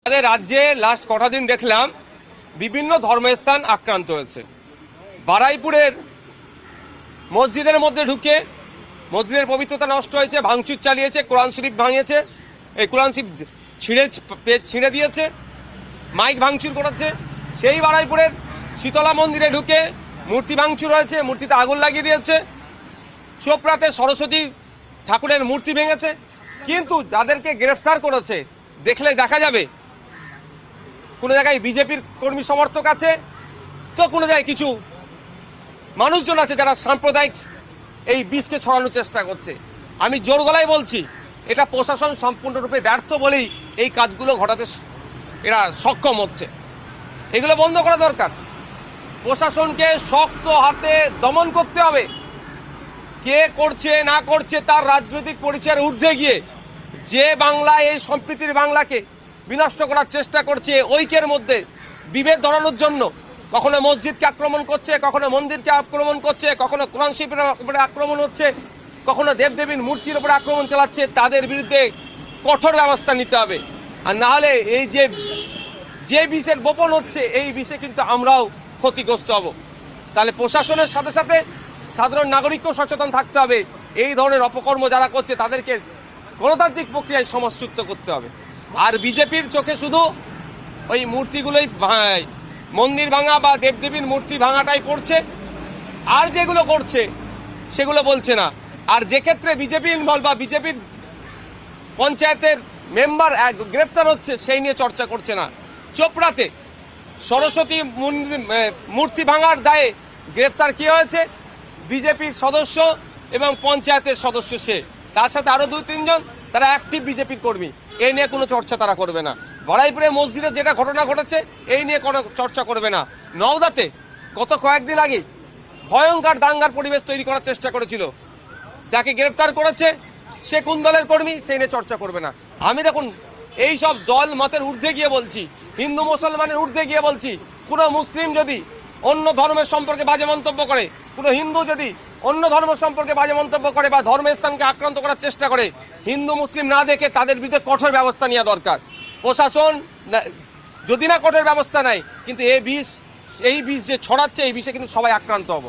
আমাদের রাজ্যে লাস্ট কটা দিন দেখলাম বিভিন্ন ধর্মস্থান আক্রান্ত হয়েছে। বারুইপুরের মসজিদের মধ্যে ঢুকে মসজিদের পবিত্রতা নষ্ট হয়েছে, ভাঙচুর চালিয়েছে, কোরআন শরীফ ভাঙিয়েছে, এই কোরআন শরীফ ছিঁড়ে দিয়েছে, মাইক ভাঙচুর করেছে। সেই বারুইপুরের শীতলা মন্দিরে ঢুকে মূর্তি ভাঙচুর হয়েছে, মূর্তিতে আগুন লাগিয়ে দিয়েছে। চোপড়াতে সরস্বতী ঠাকুরের মূর্তি ভেঙেছে। কিন্তু যাদেরকে গ্রেফতার করেছে দেখলে দেখা যাবে কোনো জায়গায় বিজেপির কর্মী সমর্থক আছে, তো কোনো জায়গায় কিছু মানুষজন আছে যারা সাম্প্রদায়িক এই বিষকে ছড়ানোর চেষ্টা করছে। আমি জোর গলায় বলছি, এটা প্রশাসন সম্পূর্ণরূপে ব্যর্থ বলেই এই কাজগুলো ঘটাতে এরা সক্ষম হচ্ছে। এগুলো বন্ধ করা দরকার। প্রশাসনকে শক্ত হাতে দমন করতে হবে। কে করছে না করছে তার রাজনৈতিক পরিচয়ের ঊর্ধ্বে গিয়ে যে বাংলা, এই সম্প্রীতির বাংলাকে বিনষ্ট করার চেষ্টা করছে, ঐক্যের মধ্যে বিভেদ ধরানোর জন্য কখনো মসজিদকে আক্রমণ করছে, কখনো মন্দিরকে আক্রমণ করছে, কখনো কোরআন শরীফের উপরে আক্রমণ হচ্ছে, কখনো দেবদেবীর মূর্তির উপরে আক্রমণ চালাচ্ছে, তাদের বিরুদ্ধে কঠোর ব্যবস্থা নিতে হবে। আর না হলে এই যে বিষের বপন হচ্ছে, এই বিষে কিন্তু আমরাও ক্ষতিগ্রস্ত হব। তাহলে প্রশাসনের সাথে সাথে সাধারণ নাগরিককেও সচেতন থাকতে হবে। এই ধরনের অপকর্ম যারা করছে তাদেরকে গণতান্ত্রিক প্রক্রিয়ায় সমাজচ্যুত করতে হবে। আর বিজেপির চোখে শুধু ওই মূর্তিগুলোই, মন্দির ভাঙা বা দেবদেবীর মূর্তি ভাঙাটাই পড়ছে, আর যেগুলো করছে সেগুলো বলছে না। আর যে ক্ষেত্রে বিজেপি ইনভলভ বা বিজেপির পঞ্চায়েতের মেম্বার গ্রেপ্তার হচ্ছে, সেই নিয়ে চর্চা করছে না। চোপড়াতে সরস্বতী মূর্তি ভাঙার দায়ে গ্রেফতার কি হয়েছে? বিজেপির সদস্য এবং পঞ্চায়েতের সদস্য, সে তার সাথে আরও 2-3 জন, তারা অ্যাক্টিভ বিজেপির কর্মী। এই নিয়ে কোনো চর্চা তারা করবে না। বারুইপুরে মসজিদে যেটা ঘটনা ঘটেছে, এই নিয়ে কোনো চর্চা করবে না। নওদাতে গত কয়েকদিন আগে ভয়ঙ্কর দাঙ্গার পরিবেশ তৈরি করার চেষ্টা করেছিল, যাকে গ্রেফতার করেছে সে কোন দলের কর্মী, সেই নিয়ে চর্চা করবে না। আমি দেখুন, এই সব দল মতের ঊর্ধ্বে গিয়ে বলছি, হিন্দু মুসলমানের ঊর্ধ্বে গিয়ে বলছি, কোনো মুসলিম যদি অন্য ধর্মের সম্পর্কে বাজে মন্তব্য করে, কোনো হিন্দু যদি অন্য ধর্ম সম্পর্কে বাজে মন্তব্য করে বা ধর্মস্থানকে আক্রান্ত করার চেষ্টা করে, হিন্দু মুসলিম না দেখে তাদের বিরুদ্ধে কঠোর ব্যবস্থা নেওয়া দরকার। প্রশাসন যদি না কঠোর ব্যবস্থা নেয়, কিন্তু এই বিষ যে ছড়াচ্ছে, এই বিষে কিন্তু সবাই আক্রান্ত হব।